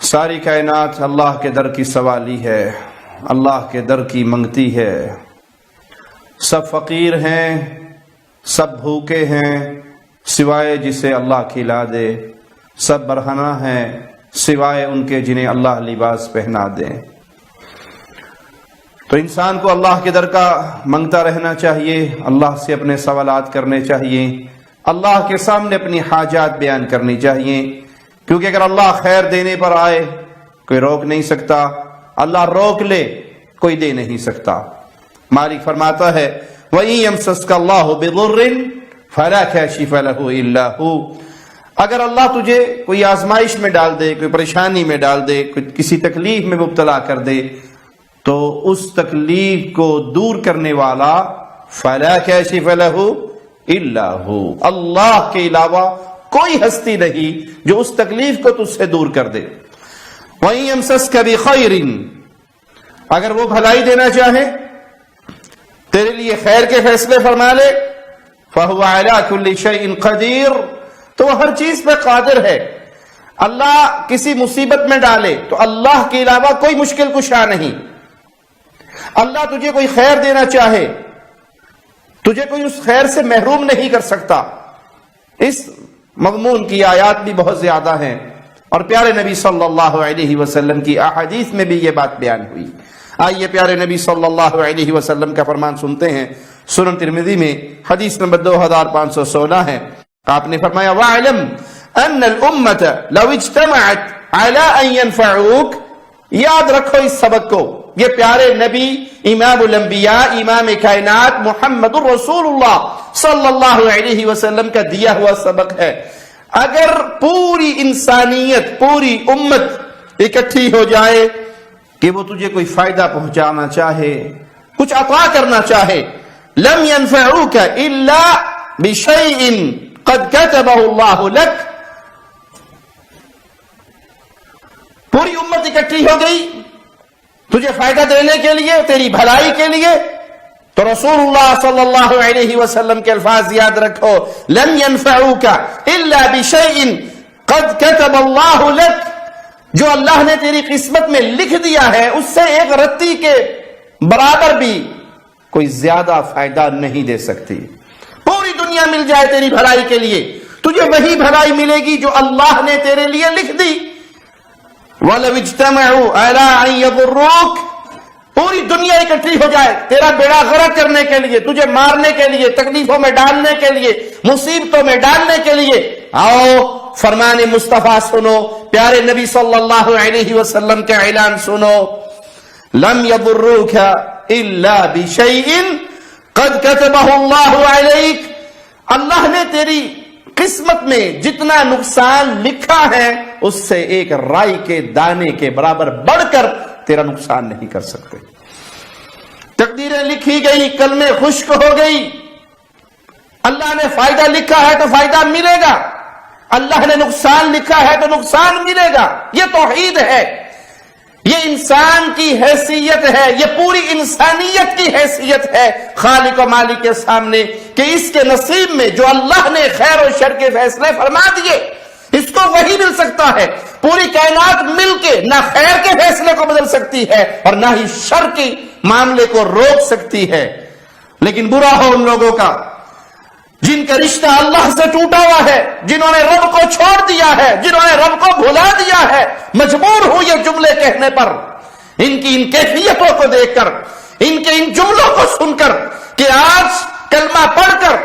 ساری کائنات اللہ کے در کی سوالی ہے، اللہ کے در کی منگتی ہے۔ سب فقیر ہیں، سب بھوکے ہیں، سوائے جسے اللہ کھلا دے۔ سب برہنہ ہیں، سوائے ان کے جنہیں اللہ لباس پہنا دے۔ تو انسان کو اللہ کے در کا منگتا رہنا چاہیے، اللہ سے اپنے سوالات کرنے چاہیے، اللہ کے سامنے اپنی حاجات بیان کرنی چاہیے، کیونکہ اگر اللہ خیر دینے پر آئے کوئی روک نہیں سکتا، اللہ روک لے کوئی دے نہیں سکتا۔ مالک فرماتا ہے وَإِن يَمْسَسْكَ اللَّهُ بِضُرٍّ فَلَا كَاشِفَ لَهُ إِلَّا هُوَ۔ اگر اللہ تجھے کوئی آزمائش میں ڈال دے، کوئی پریشانی میں ڈال دے، کسی تکلیف میں مبتلا کر دے، تو اس تکلیف کو دور کرنے والا فَلَا كَاشِفَ لَهُ إِلَّا هُوَ، اللہ کے علاوہ کوئی ہستی نہیں جو اس تکلیف کو تجھ سے دور کر دے۔ وَإِن يَمْسَسْكَ بِخَيْرٍ، اگر وہ بھلائی دینا چاہے، تیرے لیے خیر کے فیصلے فرما لے، فَهُوَ عَلَى كُلِّ شَيْءٍ قَدِيرٌ، تو وہ ہر چیز پہ قادر ہے۔ اللہ کسی مصیبت میں ڈالے تو اللہ کے علاوہ کوئی مشکل کشا نہیں۔ اللہ تجھے کوئی خیر دینا چاہے، تجھے کوئی اس خیر سے محروم نہیں کر سکتا۔ اس مضمون کی آیات بھی بہت زیادہ ہیں، اور پیارے نبی صلی اللہ علیہ وسلم کی احادیث میں بھی یہ بات بیان ہوئی۔ آئیے پیارے نبی صلی اللہ علیہ وسلم کا فرمان سنتے ہیں، سنن ترمذی میں حدیث نمبر 2516 ہے۔ آپ نے فرمایا وَاعْلَمْ أَنَّ الْأُمَّةَ لَوْ اجْتَمَعَتْ عَلَىٰ أَن يَنْفَعُوكَ، یاد رکھو اس سبق کو، یہ پیارے نبی امام الانبیاء امام کائنات محمد الرسول اللہ صلی اللہ علیہ وسلم کا دیا ہوا سبق ہے۔ اگر پوری انسانیت، پوری امت اکٹھی ہو جائے کہ وہ تجھے کوئی فائدہ پہنچانا چاہے، کچھ عطا کرنا چاہے، لم ينفعوك الا بشيء قد كتبه الله لك، پوری امت اکٹھی ہو گئی تجھے فائدہ دینے کے لیے، تیری بھلائی کے لیے، تو رسول اللہ صلی اللہ علیہ وسلم کے الفاظ یاد رکھو، لن ينفعوك الا بشيء قد كتب الله لك، جو اللہ نے تیری قسمت میں لکھ دیا ہے اس سے ایک رتی کے برابر بھی کوئی زیادہ فائدہ نہیں دے سکتی۔ پوری دنیا مل جائے تیری بھلائی کے لیے، تجھے وہی بھلائی ملے گی جو اللہ نے تیرے لیے لکھ دی۔ وَلَوْ اجْتَمَعُوا عَلَىٰ أَن يَضُرُّوكَ، پوری دنیا اکٹھی ہو جائے تیرا بیڑا غرق کرنے کے لیے، تجھے مارنے کے لیے، تکلیفوں میں ڈالنے کے لیے، مصیبتوں میں ڈالنے کے لیے، آؤ فرمان مصطفیٰ سنو، پیارے نبی صلی اللہ علیہ وسلم کا اعلان سنو، لَمْ يَضُرُّوكَ إِلَّا بِشَيْءٍ قَدْ كَتَبَهُ اللَّهُ عَلَيْكَ، اللہ نے تیری قسمت میں جتنا نقصان لکھا ہے اس سے ایک رائی کے دانے کے برابر بڑھ کر تیرا نقصان نہیں کر سکتے۔ تقدیریں لکھی گئی، کلمے خشک ہو گئی، اللہ نے فائدہ لکھا ہے تو فائدہ ملے گا، اللہ نے نقصان لکھا ہے تو نقصان ملے گا۔ یہ توحید ہے، یہ انسان کی حیثیت ہے، یہ پوری انسانیت کی حیثیت ہے خالق و مالک کے سامنے کہ اس کے نصیب میں جو اللہ نے خیر و شر کے فیصلے فرما دیے اس کو وہی مل سکتا ہے۔ پوری کائنات مل کے نہ خیر کے فیصلے کو بدل سکتی ہے اور نہ ہی شر کے معاملے کو روک سکتی ہے۔ لیکن برا ہو ان لوگوں کا جن کا رشتہ اللہ سے ٹوٹا ہوا ہے، جنہوں نے رب کو چھوڑ دیا ہے، جنہوں نے رب کو بھلا دیا ہے، مجبور ہو یہ جملے کہنے پر، ان کی ان کیفیتوں کو دیکھ کر، ان کے ان جملوں کو سن کر کہ آج کلمہ پڑھ کر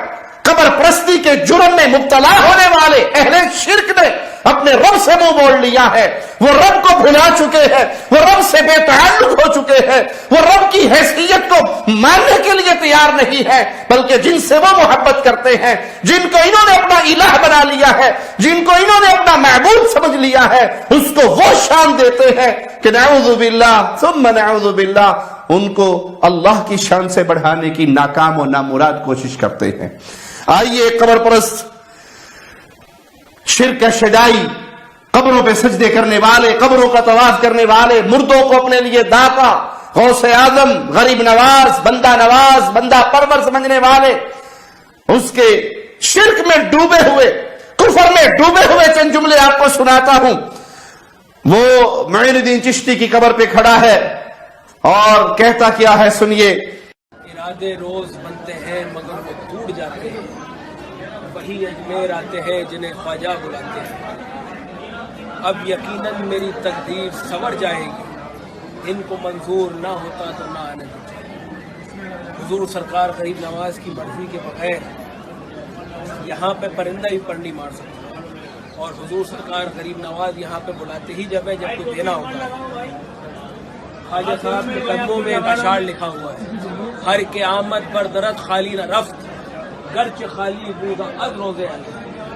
قبر پرستی کے جرم میں مبتلا ہونے والے اہل شرک نے اپنے رب سے منہ موڑ لیا ہے، وہ رب کو بھلا چکے ہیں، وہ رب سے بے تعلق ہو چکے ہیں، وہ رب کی حیثیت کو ماننے کے لیے تیار نہیں ہے، بلکہ جن سے وہ محبت کرتے ہیں، جن کو انہوں نے اپنا الہ بنا لیا ہے، جن کو انہوں نے اپنا معبود سمجھ لیا ہے، اس کو وہ شان دیتے ہیں کہ نعوذ باللہ ثم نعوذ باللہ، ان کو اللہ کی شان سے بڑھانے کی ناکام و نامراد کوشش کرتے ہیں۔ آئیے قبر پرست، شرک شجائی، قبروں پہ سجدے کرنے والے، قبروں کا طواف کرنے والے، مردوں کو اپنے لیے داتا، غوث اعظم، غریب نواز، بندہ پرور سمجھنے والے، اس کے شرک میں ڈوبے ہوئے، کفر میں ڈوبے ہوئے چند جملے آپ کو سناتا ہوں۔ وہ معین الدین چشتی کی قبر پہ کھڑا ہے اور کہتا کیا ہے، سنیے۔ ارادے روز بنتے ہیں مگر وہ ٹوٹ جاتے ہیں، وہی اجمیر آتے ہیں جنہیں خواجہ بلاتے ہیں، اب یقیناً میری تقدیر سنور جائے گی، ان کو منظور نہ ہوتا تو نہ آنے دیتے۔ حضور سرکار غریب نواز کی مرضی کے بغیر یہاں پہ پرندہ بھی پر نہیں مار سکتا، اور حضور سرکار غریب نواز یہاں پہ بلاتے ہی جب ہے جب کچھ دینا ہوتا ہے۔ خواجہ صاحب کے قدموں میں ایک اشعار لکھا ہوا ہے، ہر کے آمد پر درد خالی نہ رفت، گرچہ خالی بودا از روزے آنے۔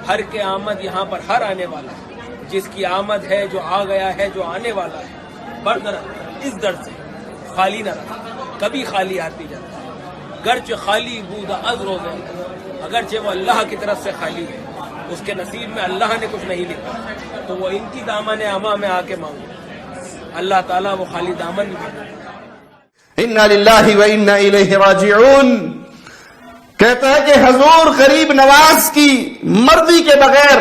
ہر کے آمد یہاں پر ہر آنے والا ہے، جس کی آمد ہے جو آ گیا ہے جو آنے والا ہے، بر درد اس در سے خالی نہ رہا، کبھی خالی آتی جاتا ہے، گرچہ خالی بودا از روزے آنے، اگرچہ وہ اللہ کی طرف سے خالی ہے، اس کے نصیب میں اللہ نے کچھ نہیں لکھا تو وہ ان کی دامن اما میں آ کے مانگے، اللہ تعالیٰ وہ خالی دامن بھی۔ انا للہ و انا الیہ راجعون کہتا ہے کہ حضور غریب نواز کی مرضی کے بغیر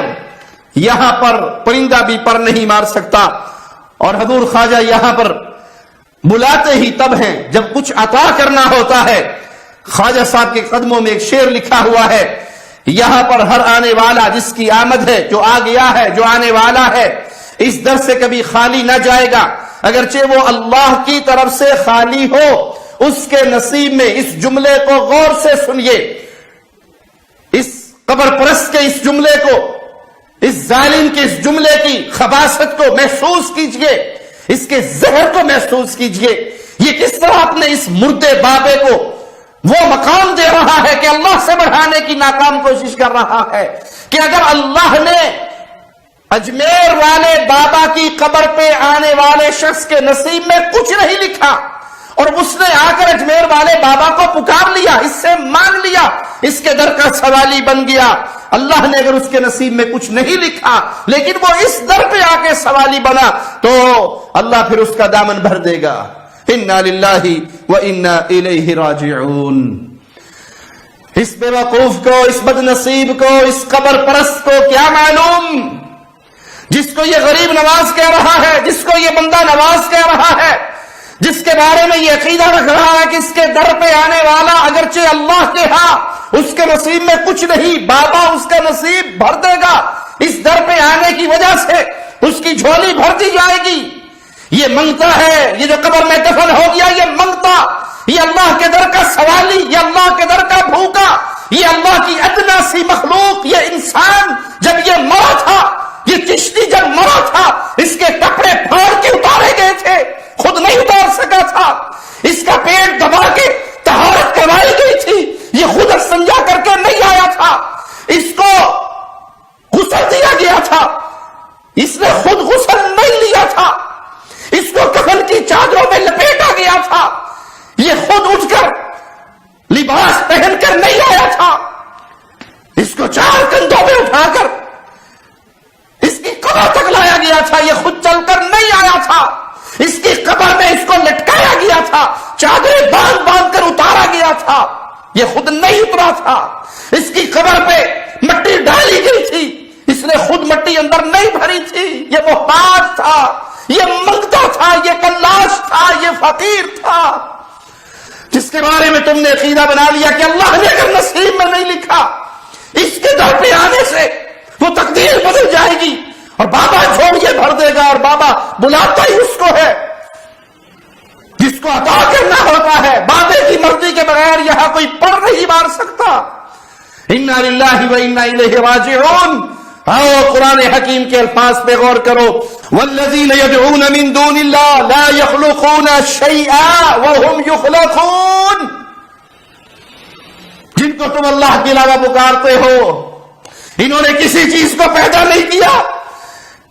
یہاں پر پرندہ بھی پر نہیں مار سکتا، اور حضور خواجہ یہاں پر بلاتے ہی تب ہیں جب کچھ عطا کرنا ہوتا ہے۔ خواجہ صاحب کے قدموں میں ایک شعر لکھا ہوا ہے، یہاں پر ہر آنے والا جس کی آمد ہے، جو آ گیا ہے، جو آنے والا ہے، اس در سے کبھی خالی نہ جائے گا، اگرچہ وہ اللہ کی طرف سے خالی ہو۔ اس کے نصیب میں اس جملے کو غور سے سنیے، اس قبر پرست کے اس جملے کو، اس ظالم کے اس جملے کی خباثت کو محسوس کیجئے، اس کے زہر کو محسوس کیجئے۔ یہ کس طرح اپنے اس مردے بابے کو وہ مقام دے رہا ہے کہ اللہ سے بڑھانے کی ناکام کوشش کر رہا ہے کہ اگر اللہ نے اجمیر والے بابا کی قبر پہ آنے والے شخص کے نصیب میں کچھ نہیں لکھا، اور اس نے آ کر اجمیر والے بابا کو پکار لیا، اس سے مانگ لیا، اس کے در کا سوالی بن گیا، اللہ نے اگر اس کے نصیب میں کچھ نہیں لکھا لیکن وہ اس در پہ آ کے سوالی بنا تو اللہ پھر اس کا دامن بھر دے گا۔ انا للہ و انا الیہ راجعون۔ اس بے وقوف کو، اس بد نصیب کو، اس قبر پرست کو کیا معلوم، جس کو یہ غریب نواز کہہ رہا ہے، جس کو یہ بندہ نواز کہہ رہا ہے، جس کے بارے میں یہ عقیدہ رکھ رہا ہے کہ اس کے در پہ آنے والا اگرچہ اللہ کے ہاں اس کے نصیب میں کچھ نہیں، بابا اس کا نصیب بھر دے گا، اس در پہ آنے کی وجہ سے اس کی جھولی بھر دی جائے گی، یہ منگتا ہے، یہ جو قبر میں دفن ہو گیا یہ منگتا، یہ اللہ کے در کا سوالی، یہ اللہ کے در کا بھوکا، یہ اللہ کی ادنا سی مخلوق، یہ انسان جب یہ مرا تھا، یہ چشتی جب مرا تھا، اس کے کپڑے پھاڑ کے اتارے گئے تھے، خود نہیں اتار سکا تھا، اس کا پیٹ دبا کے طہارت کروائی گئی تھی، یہ خود استنجا کر کے نہیں آیا تھا، اس کو غسل دیا گیا تھا، اس نے خود غسل نہیں لیا تھا، اس کو کفن کی چادروں میں لپیٹا گیا تھا، یہ خود اٹھ کر لباس پہن کر نہیں آیا تھا، اس کو 4 کندھوں میں اٹھا کر اس کی قبر تک لایا گیا تھا، یہ خود چل کر نہیں آیا تھا، اس کی قبر میں اس کو لٹکایا گیا تھا، چادریں باندھ باندھ کر اتارا گیا تھا، یہ خود نہیں اترا تھا، اس کی قبر پہ مٹی ڈالی گئی تھی، اس نے خود مٹی اندر نہیں بھری تھی، یہ محتاج تھا، یہ منگتا تھا، یہ کلاش تھا، یہ فقیر تھا، جس کے بارے میں تم نے عقیدہ بنا لیا کہ اللہ نے اگر نصیب میں نہیں لکھا اس کے در پہ آنے سے وہ تقدیر بدل جائے گی اور بابا جھوڑیے بھر دے گا، اور بابا بلاتا ہی اس کو ہے جس کو عطا کرنا ہوتا ہے، بابے کی مرضی کے بغیر یہاں کوئی پر نہیں مار سکتا۔ انا للہ و انا الیہ راجعون۔ آؤ قرآن حکیم کے الفاظ پہ غور کرو، والذین یدعون من دون اللہ لا یخلقون شیئا وهم یخلقون، جن کو تم اللہ کے علاوہ پکارتے ہو انہوں نے کسی چیز کو پیدا نہیں کیا،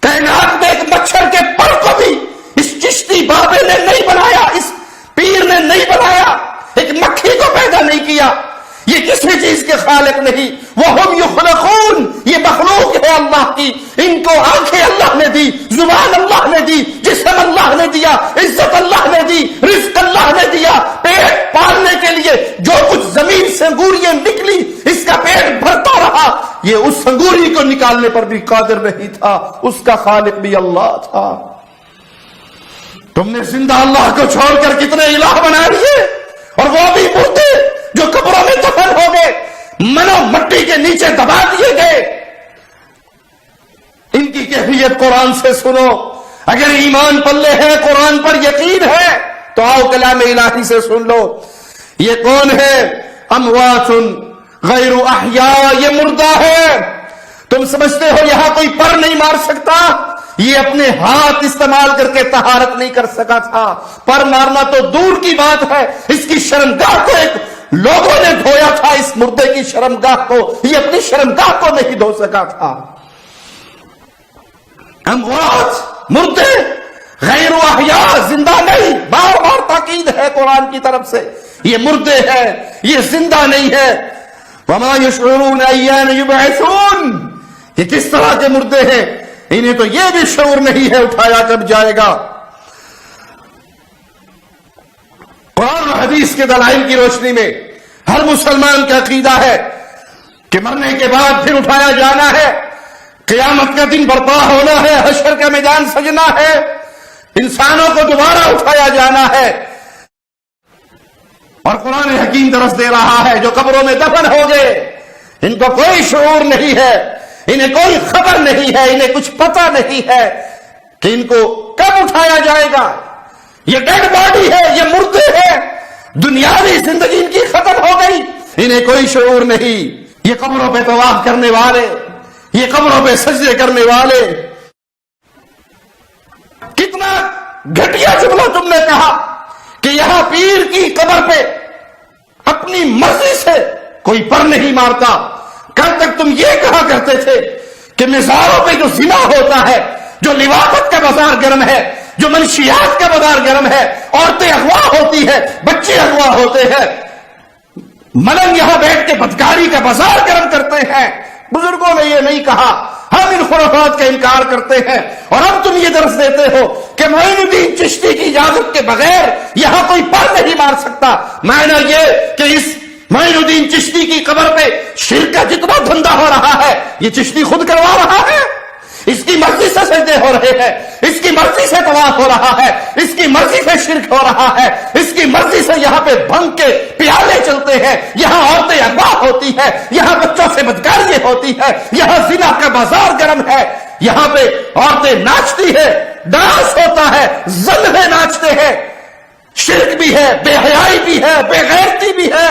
کائنات میں ایک مچھر کے پر کو بھی اس چشتی بابے نے نہیں بنایا، اس پیر نے نہیں بنایا، ایک مکھی کو پیدا نہیں کیا، یہ کسی چیز کے خالق نہیں، وہم یخلقون، یہ مخلوق ہے اللہ کی، ان کو آنکھیں اللہ نے دی، زبان اللہ نے دی، جسم اللہ نے دیا، عزت اللہ نے دی، رزق اللہ نے دیا، پیٹ پالنے کے لیے جو کچھ زمین سے انگوریاں نکلی اس کا پیٹ بھرتا رہا، یہ اس انگوری کو نکالنے پر بھی قادر نہیں تھا، اس کا خالق بھی اللہ تھا۔ تم نے زندہ اللہ کو چھوڑ کر کتنے الہ بنا لیے، اور وہ بھی مردے جو قبروں میں دفن ہو گئے، منو مٹی کے نیچے دبا دیے گئے۔ ان کی کیفیت قرآن سے سنو۔ اگر ایمان پلے ہے، قرآن پر یقین ہے، تو آؤ کلام الہی سے سن لو۔ یہ کون ہے؟ اموات غیر احیاء، یہ مردہ ہے۔ تم سمجھتے ہو یہاں کوئی پر نہیں مار سکتا؟ یہ اپنے ہاتھ استعمال کر کے طہارت نہیں کر سکا تھا، پر مارنا تو دور کی بات ہے۔ اس کی شرمگاہ کو ایک لوگوں نے دھویا تھا، اس مردے کی شرمگاہ کو یہ اپنی شرمگاہ کو نہیں دھو سکا تھا۔ اموات، مردے، غیر احیاء، زندہ نہیں، بار بار تاکید ہے قرآن کی طرف سے، یہ مردے ہیں، یہ زندہ نہیں ہے۔ وما یشعرون ایان یبعثون، یہ کس طرح کے مردے ہیں؟ انہیں تو یہ بھی شعور نہیں ہے اٹھایا کب جائے گا۔ قرآن و حدیث کے دلائل کی روشنی میں ہر مسلمان کا عقیدہ ہے کہ مرنے کے بعد پھر اٹھایا جانا ہے، قیامت کا دن برپا ہونا ہے، حشر کا میدان سجنا ہے، انسانوں کو دوبارہ اٹھایا جانا ہے۔ اور قرآن حکیم درس دے رہا ہے جو قبروں میں دفن ہو گئے، ان کو کوئی شعور نہیں ہے، انہیں کوئی خبر نہیں ہے، انہیں کچھ پتہ نہیں ہے کہ ان کو کب اٹھایا جائے گا۔ یہ ڈیڈ باڈی ہے، یہ مردے ہے، دنیاوی زندگی ان کی ختم ہو گئی، انہیں کوئی شعور نہیں۔ یہ قبروں پہ طواف کرنے والے، یہ قبروں پہ سجدے کرنے والے، کتنا گھٹیا جملہ تم نے کہا کہ یہاں پیر کی قبر پہ اپنی مرضی سے کوئی پر نہیں مارتا۔ کل تک تم یہ کہا کرتے تھے کہ مزاروں پہ جو زنا ہوتا ہے، جو لواطت کا بازار گرم ہے، جو منشیات کا بازار گرم ہے، عورتیں اغوا ہوتی ہے، بچے اغوا ہوتے ہیں، ملنگ یہاں بیٹھ کے بدکاری کا بازار گرم کرتے ہیں۔ بزرگوں نے یہ نہیں کہا، ہم ان خرافات کا انکار کرتے ہیں، اور اب تم یہ درس دیتے ہو کہ معین الدین چشتی کی اجازت کے بغیر یہاں کوئی پر نہیں مار سکتا۔ معنی یہ کہ اس معین الدین چشتی کی قبر پہ شرک کا جتنا دھندا ہو رہا ہے یہ چشتی خود کروا رہا ہے، اس کی مرضی سے سجدے ہو رہے ہیں، اس کی مرضی سے طواف ہو رہا ہے، اس کی مرضی سے شرک ہو رہا ہے، اس کی مرضی سے یہاں پہ بھنگ کے پیالے چلتے ہیں، یہاں عورتیں اغوا ہوتی ہیں، یہاں بچوں سے بدکاری ہوتی ہے، یہاں زنا کا بازار گرم ہے، یہاں پہ عورتیں ناچتی ہے، ڈانس ہوتا ہے، زلزلے ناچتے ہیں، شرک بھی ہے، بے حیائی بھی ہے، بے غیرتی بھی ہے۔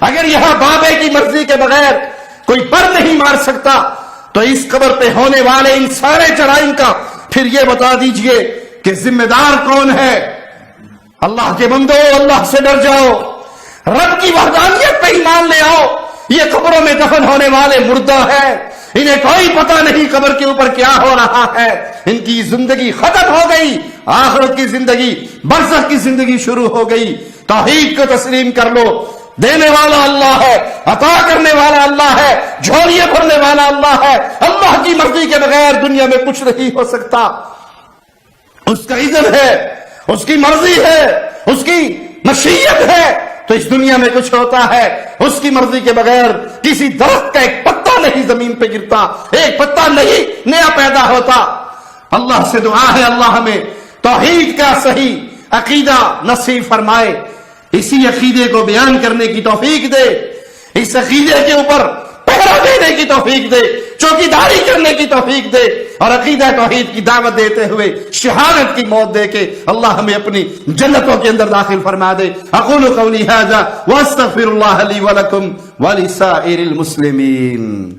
اگر یہاں بابے کی مرضی کے بغیر کوئی پر نہیں مار سکتا تو اس قبر پہ ہونے والے ان سارے جرائم کا پھر یہ بتا دیجئے کہ ذمہ دار کون ہے؟ اللہ کے بندو، اللہ سے ڈر جاؤ، رب کی وحدانیت پہ ایمان لے آؤ۔ یہ قبروں میں دفن ہونے والے مردہ ہیں، انہیں کوئی پتہ نہیں قبر کے اوپر کیا ہو رہا ہے، ان کی زندگی ختم ہو گئی، آخرت کی زندگی، برزخ کی زندگی شروع ہو گئی۔ توحید کو تسلیم کر لو، دینے والا اللہ ہے، عطا کرنے والا اللہ ہے، جھولیاں بھرنے والا اللہ ہے۔ اللہ کی مرضی کے بغیر دنیا میں کچھ نہیں ہو سکتا، اس کا اذن ہے، اس کی مرضی ہے، اس کی مشیت ہے تو اس دنیا میں کچھ ہوتا ہے۔ اس کی مرضی کے بغیر کسی درخت کا ایک پتا نہیں زمین پہ گرتا، ایک پتا نہیں نیا پیدا ہوتا۔ اللہ سے دعا ہے اللہ ہمیں توحید کا صحیح عقیدہ نصیب فرمائے، اسی عقیدے کو بیان کرنے کی توفیق دے، اس عقیدے کے اوپر پہرا دینے کی توفیق دے، چوکیداری کرنے کی توفیق دے، اور عقیدہ توحید کی دعوت دیتے ہوئے شہادت کی موت دے کے اللہ ہمیں اپنی جنتوں کے اندر داخل فرما دے۔ اقول قولی ھذا واستغفر اللہ لی ولکم ولسائر المسلمین۔